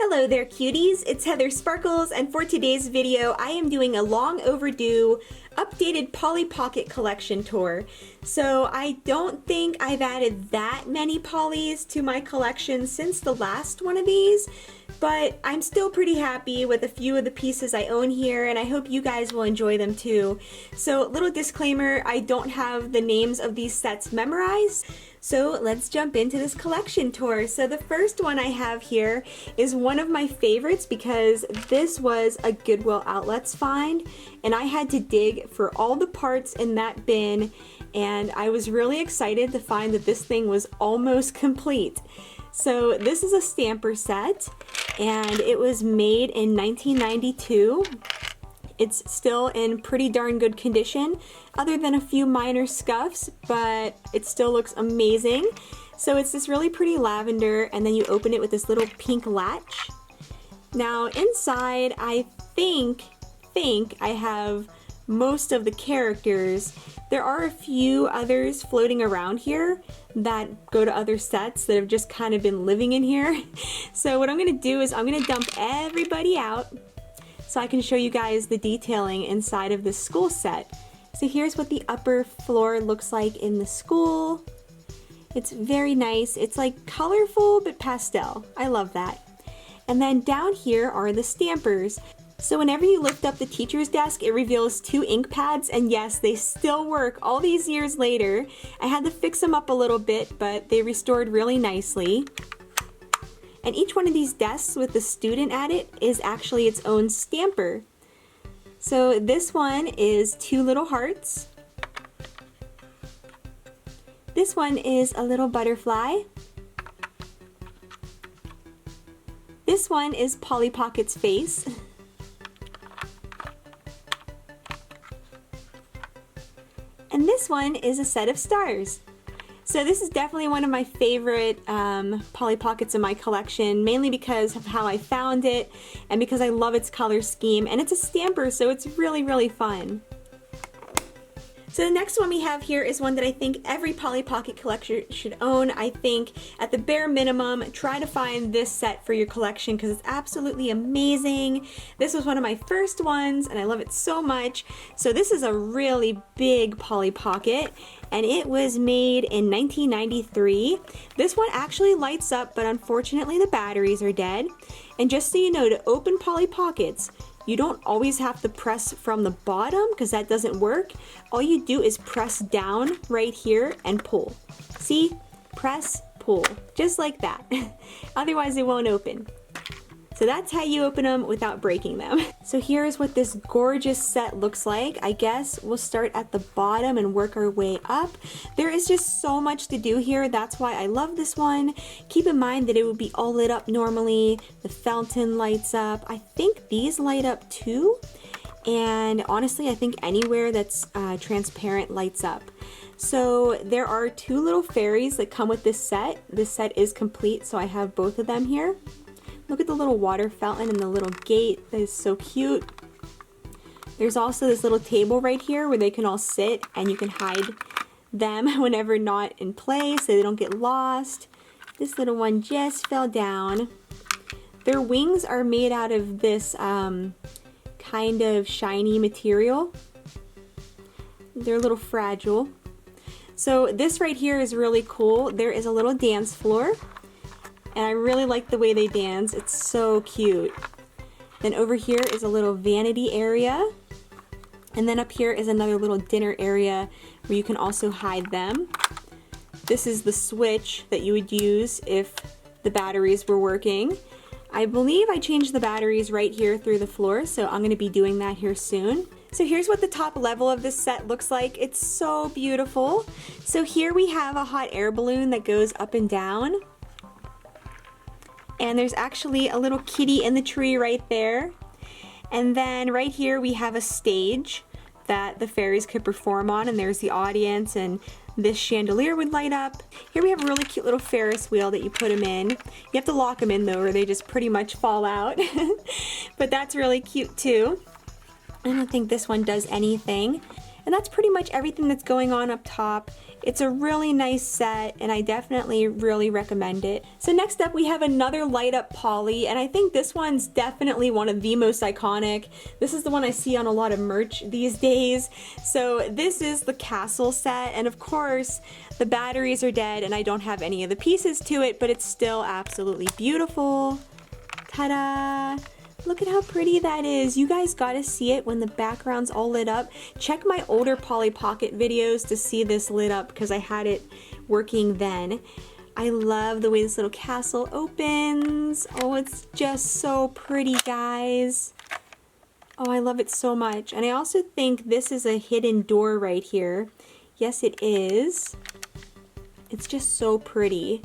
Hello there cuties, it's Heather Sparkles, and for today's video I am doing a long overdue updated Polly Pocket collection tour. So I don't think I've added that many Pollys to my collection since the last one of these, but I'm still pretty happy with a few of the pieces I own here, and I hope you guys will enjoy them too. So little disclaimer, I don't have the names of these sets memorized. So let's jump into this collection tour. So the first one I have here is one of my favorites because this was a Goodwill Outlets find, and I had to dig for all the parts in that bin, and I was really excited to find that this thing was almost complete. So this is a stamper set, and it was made in 1992. It's still in pretty darn good condition, other than a few minor scuffs, but it still looks amazing. So it's this really pretty lavender, and then you open it with this little pink latch. Now inside, I think I have most of the characters. There are a few others floating around here that go to other sets that have just kind of been living in here. So what I'm gonna do is I'm gonna dump everybody out so I can show you guys the detailing inside of this school set. So here's what the upper floor looks like in the school. It's very nice. It's like colorful but pastel. I love that. And then down here are the stampers. So whenever you lift up the teacher's desk, it reveals 2 ink pads, and yes, they still work all these years later. I had to fix them up a little bit, but they restored really nicely. And each one of these desks with the student at it is actually its own stamper. So this one is 2 little hearts. This one is a little butterfly. This one is Polly Pocket's face. And this one is a set of stars. So this is definitely one of my favorite Polly Pockets in my collection, mainly because of how I found it and because I love its color scheme, and it's a stamper, so it's really fun. So the next one we have here is one that I think every Polly Pocket collector should own. I think at the bare minimum, try to find this set for your collection because it's absolutely amazing. This was one of my first ones and I love it so much. So this is a really big Polly Pocket, and it was made in 1993. This one actually lights up, but unfortunately the batteries are dead. And just so you know, to open Polly Pockets, you don't always have to press from the bottom because that doesn't work. All you do is press down right here and pull. See? Press, pull, just like that. Otherwise it won't open. So that's how you open them without breaking them. So here's what this gorgeous set looks like. I guess we'll start at the bottom and work our way up. There is just so much to do here. That's why I love this one. Keep in mind that it would be all lit up normally. The fountain lights up. I think these light up too. And honestly, I think anywhere that's transparent lights up. So there are 2 little fairies that come with this set. This set is complete, so I have both of them here. Look at the little water fountain and the little gate. That is so cute. There's also this little table right here where they can all sit, and you can hide them whenever not in play so they don't get lost. This little one just fell down. Their wings are made out of this kind of shiny material. They're a little fragile. So this right here is really cool. There is a little dance floor. And I really like the way they dance. It's so cute. Then over here is a little vanity area. And then up here is another little dinner area where you can also hide them. This is the switch that you would use if the batteries were working. I believe I changed the batteries right here through the floor, so I'm going to be doing that here soon. So here's what the top level of this set looks like. It's so beautiful. So here we have a hot air balloon that goes up and down. And there's actually a little kitty in the tree right there. And then right here we have a stage that the fairies could perform on, and there's the audience, and this chandelier would light up. Here we have a really cute little Ferris wheel that you put them in. You have to lock them in though, or they just pretty much fall out. But that's really cute too. I don't think this one does anything. And that's pretty much everything that's going on up top. It's a really nice set, and I definitely really recommend it. So next up we have another light up Polly, and I think this one's definitely one of the most iconic. This is the one I see on a lot of merch these days. So this is the castle set, and of course the batteries are dead and I don't have any of the pieces to it, but it's still absolutely beautiful. Ta-da! Look at how pretty that is. You guys gotta see it when the background's all lit up. Check my older Polly Pocket videos to see this lit up because I had it working then. I love the way this little castle opens. Oh, it's just so pretty, guys. Oh, I love it so much. And I also think this is a hidden door right here. Yes, it is. It's just so pretty.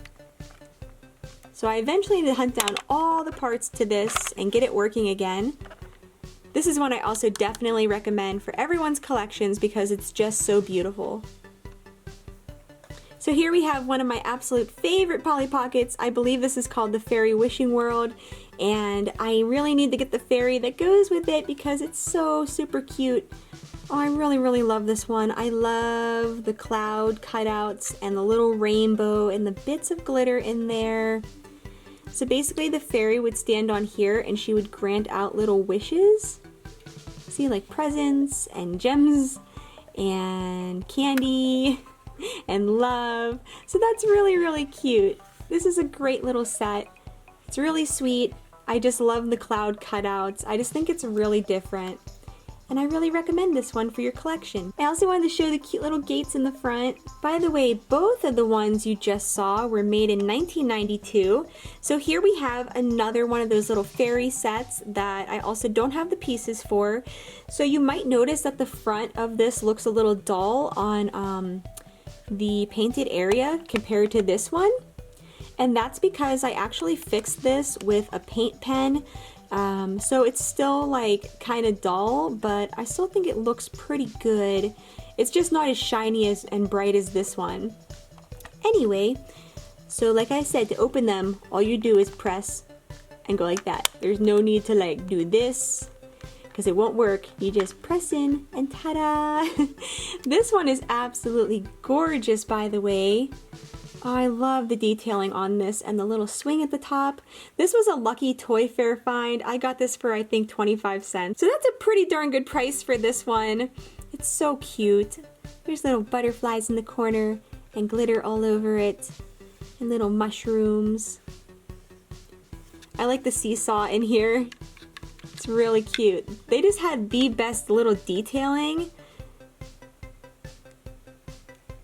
So I eventually need to hunt down all the parts to this and get it working again. This is one I also definitely recommend for everyone's collections because it's just so beautiful. So here we have one of my absolute favorite Polly Pockets. I believe this is called the Fairy Wishing World, and I really need to get the fairy that goes with it because it's so super cute. Oh, I really love this one. I love the cloud cutouts and the little rainbow and the bits of glitter in there. So basically the fairy would stand on here and she would grant out little wishes. See, like presents and gems and candy and love. So that's really cute. This is a great little set. It's really sweet. I just love the cloud cutouts. I just think it's really different. And I really recommend this one for your collection. I also wanted to show the cute little gates in the front. By the way, both of the ones you just saw were made in 1992. So here we have another one of those little fairy sets that I also don't have the pieces for. So you might notice that the front of this looks a little dull on the painted area compared to this one. And that's because I actually fixed this with a paint pen. So it's still like kind of dull, but I still think it looks pretty good. It's just not as shiny and bright as this one. Anyway, so like I said, to open them, all you do is press and go like that. There's no need to like do this because it won't work. You just press in and ta-da! This one is absolutely gorgeous, by the way. Oh, I love the detailing on this and the little swing at the top. This was a lucky Toy Fair find. I got this for I think 25 cents. So that's a pretty darn good price for this one. It's so cute. There's little butterflies in the corner and glitter all over it and little mushrooms. I like the seesaw in here. It's really cute. They just had the best little detailing.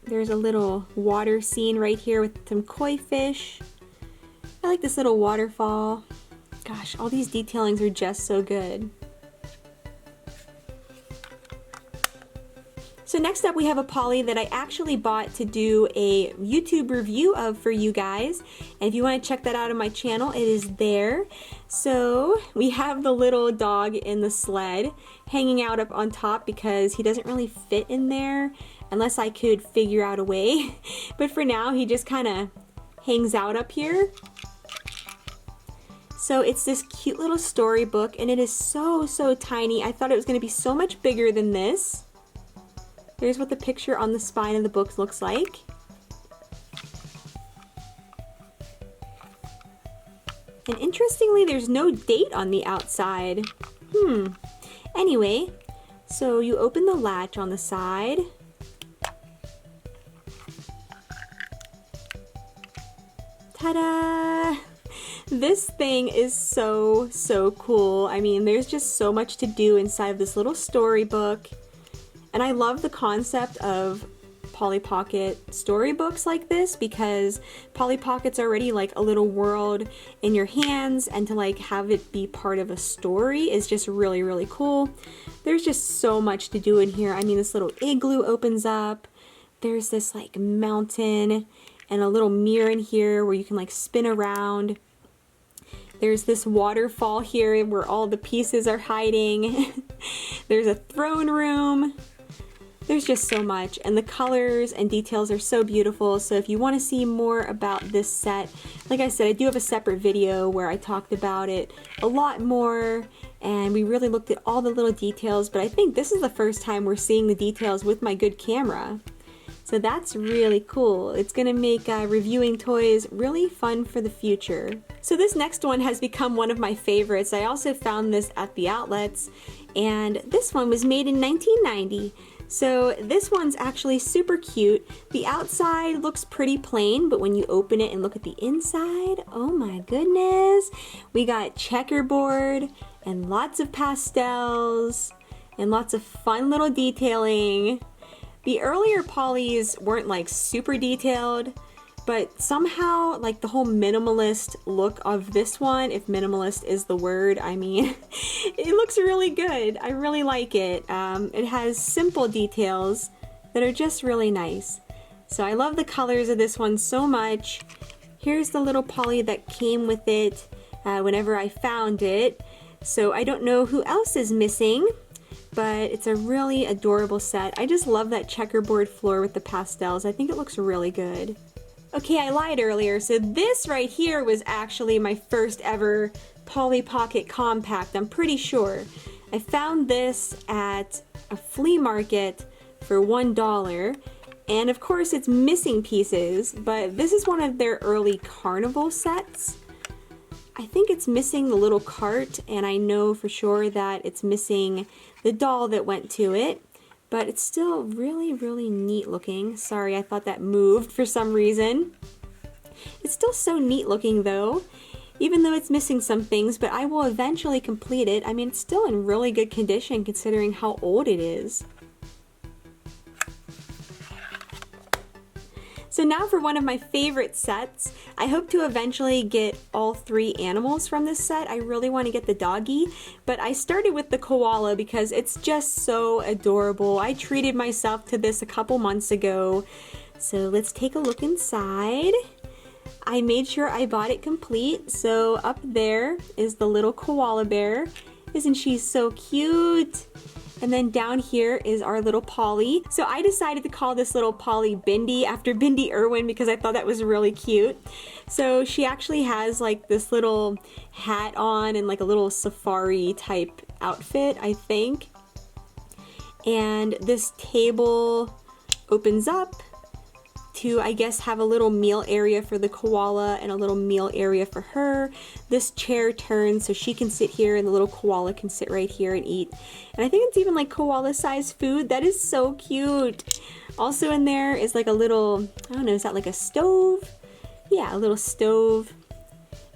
There's a little water scene right here with some koi fish. I like this little waterfall. Gosh, all these detailings are just so good. So next up we have a Polly that I actually bought to do a YouTube review of for you guys. And if you want to check that out on my channel, it is there. So we have the little dog in the sled hanging out up on top because he doesn't really fit in there unless I could figure out a way. But for now, he just kind of hangs out up here. So it's this cute little storybook, and it is so tiny. I thought it was going to be so much bigger than this. Here's what the picture on the spine of the book looks like. And interestingly, there's no date on the outside. Anyway, so you open the latch on the side. Ta-da! This thing is so cool. I mean, there's just so much to do inside of this little storybook. And I love the concept of Polly Pocket storybooks like this because Polly Pocket's already like a little world in your hands, and to like have it be part of a story is just really cool. There's just so much to do in here. I mean, this little igloo opens up. There's this like mountain and a little mirror in here where you can like spin around. There's this waterfall here where all the pieces are hiding. There's a throne room. There's just so much, and the colors and details are so beautiful. So if you want to see more about this set, Like I said, I do have a separate video where I talked about it a lot more, and we really looked at all the little details, but I think this is the first time we're seeing the details with my good camera. So that's really cool. It's gonna make reviewing toys really fun for the future. So this next one has become one of my favorites. I also found this at the outlets, and this one was made in 1990. So this one's actually super cute. The outside looks pretty plain, but when you open it and look at the inside, oh my goodness. We got checkerboard and lots of pastels and lots of fun little detailing. The earlier polys weren't like super detailed, but somehow like the whole minimalist look of this one, if minimalist is the word, I mean, it looks really good. I really like it. It has simple details that are just really nice. So I love the colors of this one so much. Here's the little poly that came with it whenever I found it. So I don't know who else is missing, but it's a really adorable set. I just love that checkerboard floor with the pastels. I think it looks really good. Okay, I lied earlier. So this right here was actually my first ever Polly Pocket Compact, I'm pretty sure. I found this at a flea market for $1, and of course it's missing pieces, but this is one of their early Carnival sets. I think it's missing the little cart, and I know for sure that it's missing the doll that went to it, but it's still really, really neat looking. Sorry, I thought that moved for some reason. It's still so neat looking though, even though it's missing some things, but I will eventually complete it. I mean, it's still in really good condition considering how old it is. So now for one of my favorite sets. I hope to eventually get all 3 animals from this set. I really want to get the doggy, but I started with the koala because it's just so adorable. I treated myself to this a couple months ago. So let's take a look inside. I made sure I bought it complete. So up there is the little koala bear. Isn't she so cute? And then down here is our little Polly. So I decided to call this little Polly Bindi after Bindi Irwin because I thought that was really cute. So she actually has like this little hat on and like a little safari type outfit, I think. And this table opens up to, I guess, have a little meal area for the koala and a little meal area for her. This chair turns so she can sit here and the little koala can sit right here and eat. And I think it's even like koala sized food. That is so cute. Also in there is like a little, I don't know, is that like a stove? Yeah, a little stove.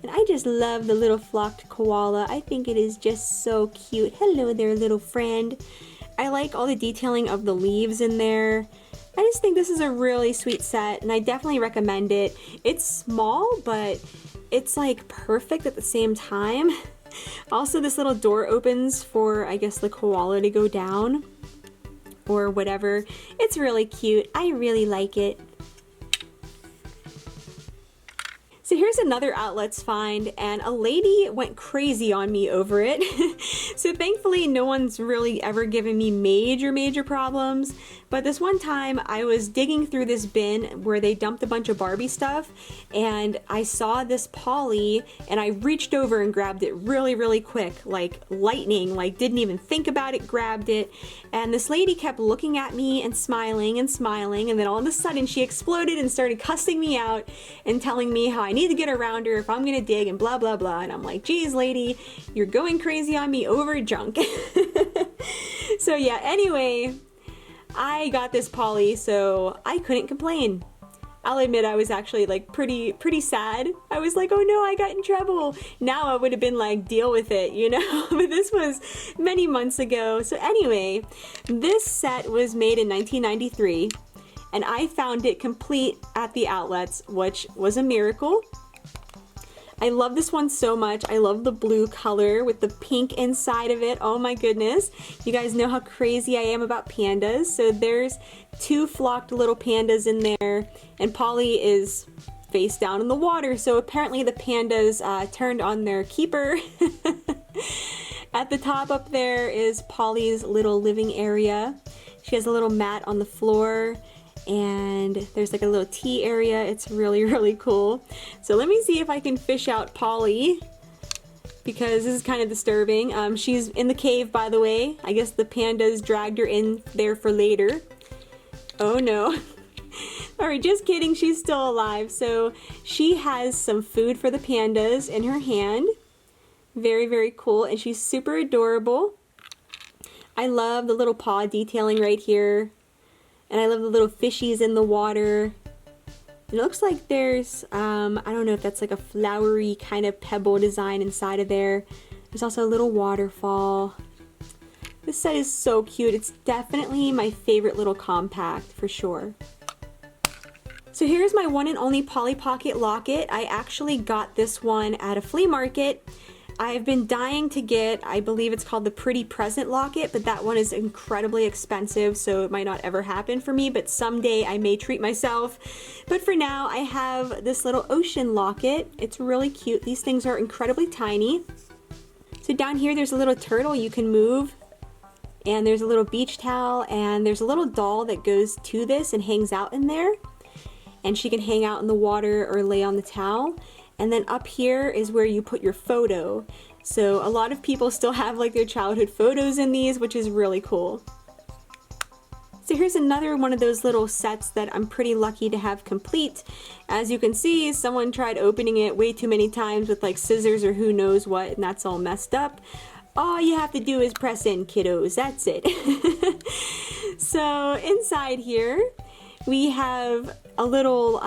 And I just love the little flocked koala. I think it is just so cute. Hello there, little friend. I like all the detailing of the leaves in there. I just think this is a really sweet set, and I definitely recommend it. It's small, but it's like perfect at the same time. Also, this little door opens for, I guess, the koala to go down or whatever. It's really cute. I really like it. So here's another outlets find, and a lady went crazy on me over it. So thankfully no one's really ever given me major problems, but this one time I was digging through this bin where they dumped a bunch of Barbie stuff, and I saw this Polly and I reached over and grabbed it really quick, like lightning, like didn't even think about it, grabbed it, and this lady kept looking at me and smiling, and then all of a sudden she exploded and started cussing me out and telling me how I need to get around her if I'm gonna dig and blah and I'm like, geez lady, you're going crazy on me over junk. So yeah, anyway, I got this Polly, so I couldn't complain. I'll admit I was actually like pretty sad. I was like, oh no, I got in trouble. Now I would have been like, deal with it, you know? But this was many months ago. So anyway, this set was made in 1993, and I found it complete at the outlets, which was a miracle. I love this one so much. I love the blue color with the pink inside of it. Oh my goodness. You guys know how crazy I am about pandas. So there's 2 flocked little pandas in there, and Polly is face down in the water. So apparently the pandas turned on their keeper. At the top up there is Polly's little living area. She has a little mat on the floor, and there's like a little tea area. It's really, really cool. So let me see if I can fish out Polly, because this is kind of disturbing. She's in the cave, by the way. I guess the pandas dragged her in there for later. Oh no. Alright, just kidding, she's still alive. So she has some food for the pandas in her hand. Very, very cool, and she's super adorable. I love the little paw detailing right here. And I love the little fishies in the water. It looks like there's, I don't know if that's like a flowery kind of pebble design inside of there. There's also a little waterfall. This set is so cute. It's definitely my favorite little compact for sure. So here's my one and only Polly Pocket Locket. I actually got this one at a flea market. I've been dying to get, I believe it's called the Pretty Present Locket, but that one is incredibly expensive, so it might not ever happen for me, but someday I may treat myself. But for now, I have this little ocean locket. It's really cute. These things are incredibly tiny. So down here, there's a little turtle you can move, and there's a little beach towel, and there's a little doll that goes to this and hangs out in there. And she can hang out in the water or lay on the towel. And then up here is where you put your photo. So a lot of people still have like their childhood photos in these, which is really cool. So here's another one of those little sets that I'm pretty lucky to have complete. As you can see, someone tried opening it way too many times with like scissors or who knows what, and that's all messed up. All you have to do is press in, kiddos, that's it. So inside here, we have a little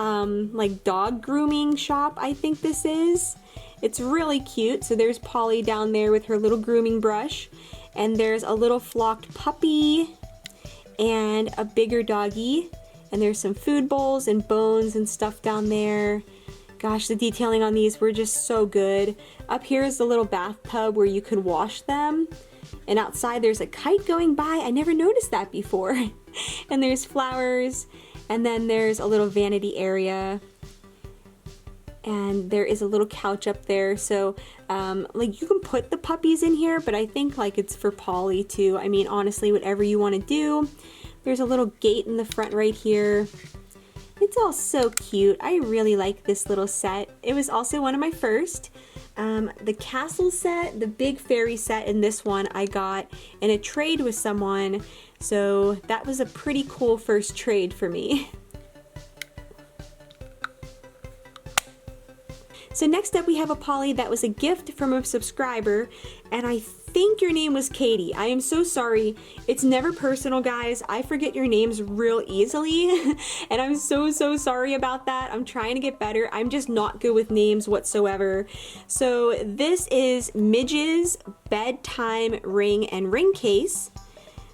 like dog grooming shop, I think this is. It's really cute. So there's Polly down there with her little grooming brush, and there's a little flocked puppy and a bigger doggy, and there's some food bowls and bones and stuff down there. Gosh, the detailing on these were just so good. Up here is the little bathtub where you could wash them, and outside there's a kite going by. I never noticed that before. And there's flowers. And then there's a little vanity area, and there is a little couch up there. So like you can put the puppies in here, but I think like it's for Polly too. I mean, honestly, whatever you want to do. There's a little gate in the front right here. It's all so cute. I really like this little set. It was also one of my first. The castle set, the big fairy set in this one I got in a trade with someone. So that was a pretty cool first trade for me. So next up we have a Polly that was a gift from a subscriber, and I think your name was Katie. I am so sorry. It's never personal, guys. I forget your names real easily, and I'm so sorry about that. I'm trying to get better. I'm just not good with names whatsoever. So this is Midgets Bedtime Ring and Ring Case.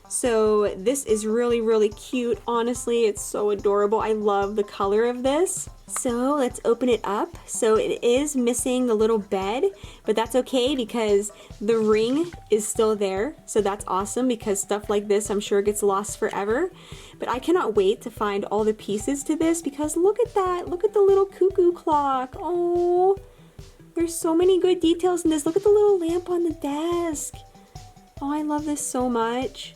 So this is really, really cute. Honestly, it's so adorable. I love the color of this. So let's open it up. So it is missing the little bed, but that's okay because the ring is still there. So that's awesome because stuff like this I'm sure gets lost forever. But I cannot wait to find all the pieces to this because look at that. Look at the little cuckoo clock. Oh, there's so many good details in this. Look at the little lamp on the desk. Oh, I love this so much.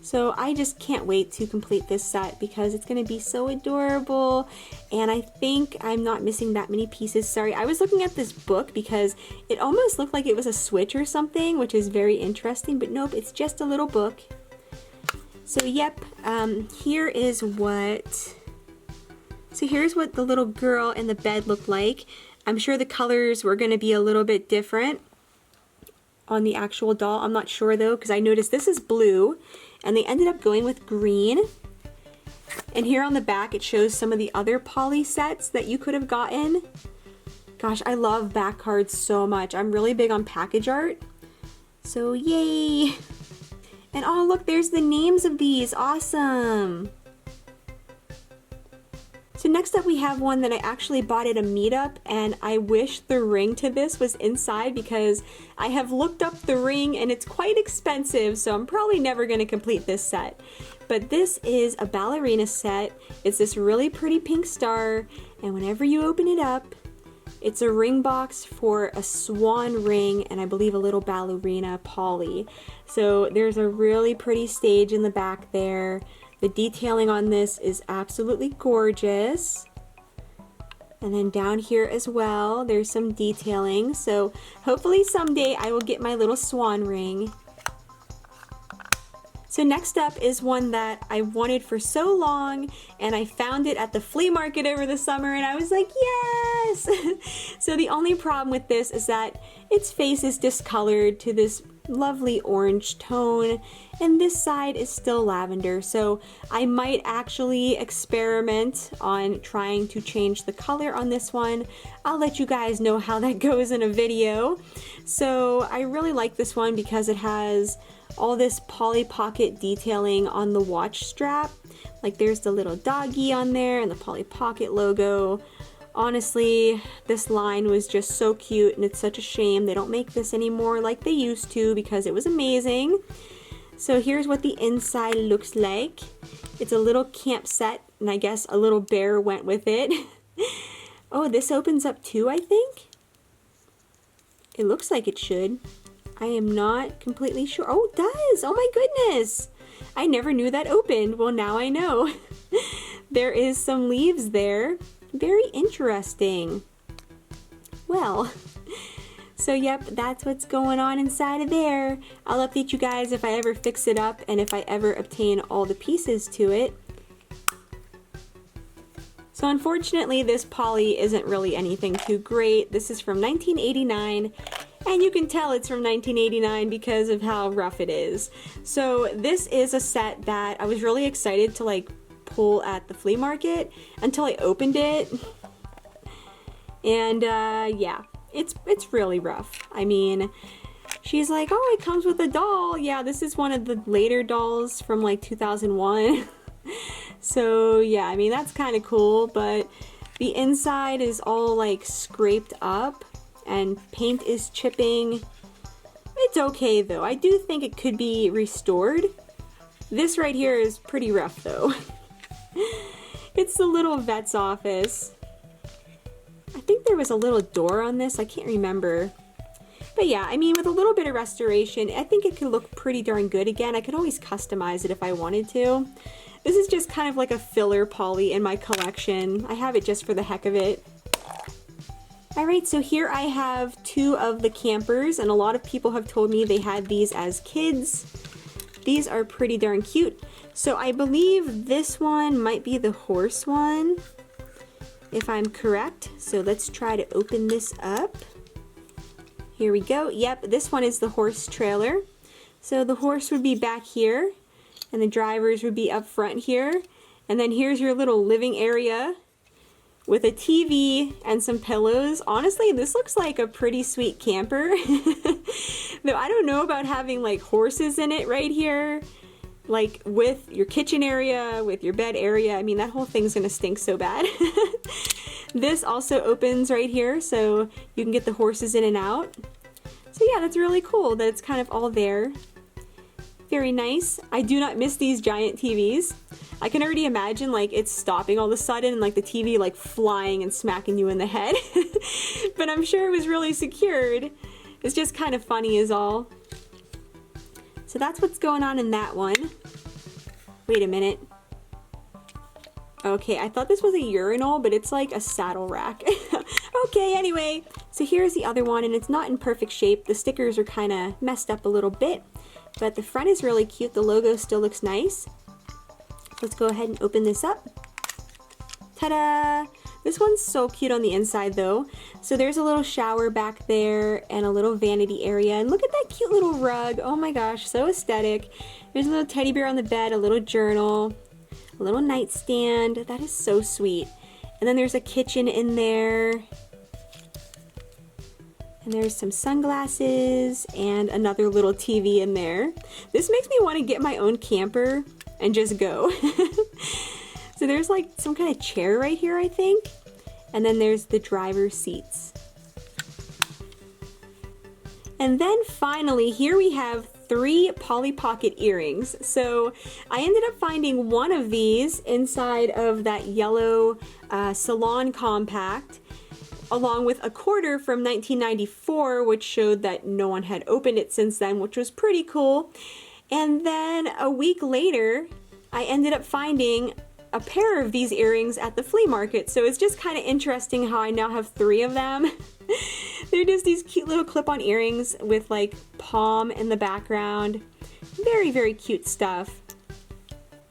So I just can't wait to complete this set because it's going to be so adorable, and I think I'm not missing that many pieces. Sorry, I was looking at this book because it almost looked like it was a switch or something, which is very interesting, but nope, it's just a little book. So yep, here's what the little girl in the bed looked like. I'm sure the colors were going to be a little bit different on the actual doll. I'm not sure though, because I noticed this is blue and they ended up going with green. And here on the back it shows some of the other Polly sets that you could have gotten. Gosh, I love back cards so much. I'm really big on package art. So yay! And oh look, there's the names of these. Awesome! So next up we have one that I actually bought at a meetup, and I wish the ring to this was inside because I have looked up the ring and it's quite expensive, so I'm probably never going to complete this set. But this is a Ballerina set. It's this really pretty pink star, and whenever you open it up, it's a ring box for a swan ring and I believe a little ballerina Polly. So there's a really pretty stage in the back there. The detailing on this is absolutely gorgeous. And then down here as well, there's some detailing. So hopefully someday I will get my little swan ring. So next up is one that I wanted for so long, and I found it at the flea market over the summer, and I was like, yes! So the only problem with this is that its face is discolored to this lovely orange tone, and this side is still lavender. So I might actually experiment on trying to change the color on this one. I'll let you guys know how that goes in a video. So I really like this one because it has all this Polly Pocket detailing on the watch strap. Like there's the little doggy on there and the Polly Pocket logo. Honestly, this line was just so cute, and it's such a shame they don't make this anymore like they used to, because it was amazing. So here's what the inside looks like. It's a little camp set, and I guess a little bear went with it. Oh, this opens up too, I think? It looks like it should. I am not completely sure. Oh, it does! Oh my goodness! I never knew that opened. Well, now I know. There is some leaves there. Very interesting. Well, so yep, that's what's going on inside of there. I'll update you guys if I ever fix it up and if I ever obtain all the pieces to it. So unfortunately, this Polly isn't really anything too great. This is from 1989. And you can tell it's from 1989 because of how rough it is. So this is a set that I was really excited to like pull at the flea market until I opened it. And yeah, it's really rough. I mean, she's like, oh, it comes with a doll. Yeah, this is one of the later dolls from like 2001. So yeah, I mean, that's kind of cool, but the inside is all like scraped up and paint is chipping. It's okay though. I do think it could be restored. This right here is pretty rough though. It's the little vet's office. I think there was a little door on this. I can't remember. But yeah, I mean, with a little bit of restoration, I think it could look pretty darn good again. I could always customize it if I wanted to. This is just kind of like a filler Polly in my collection. I have it just for the heck of it. Alright, so here I have two of the campers, and a lot of people have told me they had these as kids. These are pretty darn cute. So I believe this one might be the horse one, if I'm correct. So let's try to open this up. Here we go. Yep, this one is the horse trailer. So the horse would be back here, and the drivers would be up front here. And then here's your little living area with a TV and some pillows. Honestly, this looks like a pretty sweet camper. Though I don't know about having like horses in it right here. Like with your kitchen area, with your bed area. I mean, that whole thing's gonna stink so bad. This also opens right here, so you can get the horses in and out. So yeah, that's really cool that it's kind of all there. Very nice. I do not miss these giant TVs. I can already imagine like it's stopping all of a sudden and like the TV like flying and smacking you in the head. But I'm sure it was really secured. It's just kind of funny is all. So that's what's going on in that one. Wait a minute. Okay, I thought this was a urinal, but it's like a saddle rack. Okay, anyway, so here's the other one, and it's not in perfect shape. The stickers are kind of messed up a little bit, but the front is really cute. The logo still looks nice. Let's go ahead and open this up. Ta-da! This one's so cute on the inside though. So there's a little shower back there and a little vanity area. And look at that cute little rug. Oh my gosh, so aesthetic. There's a little teddy bear on the bed, a little journal, a little nightstand. That is so sweet. And then there's a kitchen in there. And there's some sunglasses and another little TV in there. This makes me want to get my own camper and just go. So there's like some kind of chair right here, I think. And then there's the driver's seats. And then finally, here we have 3 Polly Pocket earrings. So I ended up finding one of these inside of that yellow Salon Compact, along with a quarter from 1994, which showed that no one had opened it since then, which was pretty cool. And then a week later, I ended up finding a pair of these earrings at the flea market, so it's just kind of interesting how I now have 3 of them. They're just these cute little clip-on earrings with like palm in the background. Very, very cute stuff.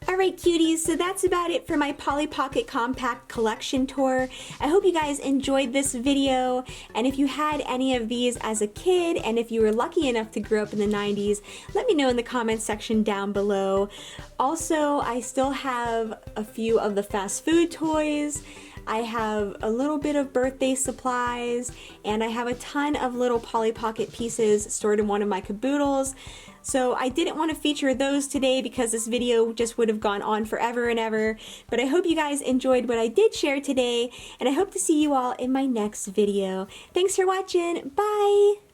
Alright cuties, so that's about it for my Polly Pocket Compact collection tour. I hope you guys enjoyed this video, and if you had any of these as a kid, and if you were lucky enough to grow up in the 90s, let me know in the comments section down below. Also, I still have a few of the fast food toys. I have a little bit of birthday supplies, and I have a ton of little Polly Pocket pieces stored in one of my caboodles. So I didn't want to feature those today because this video just would have gone on forever and ever. But I hope you guys enjoyed what I did share today, and I hope to see you all in my next video. Thanks for watching. Bye!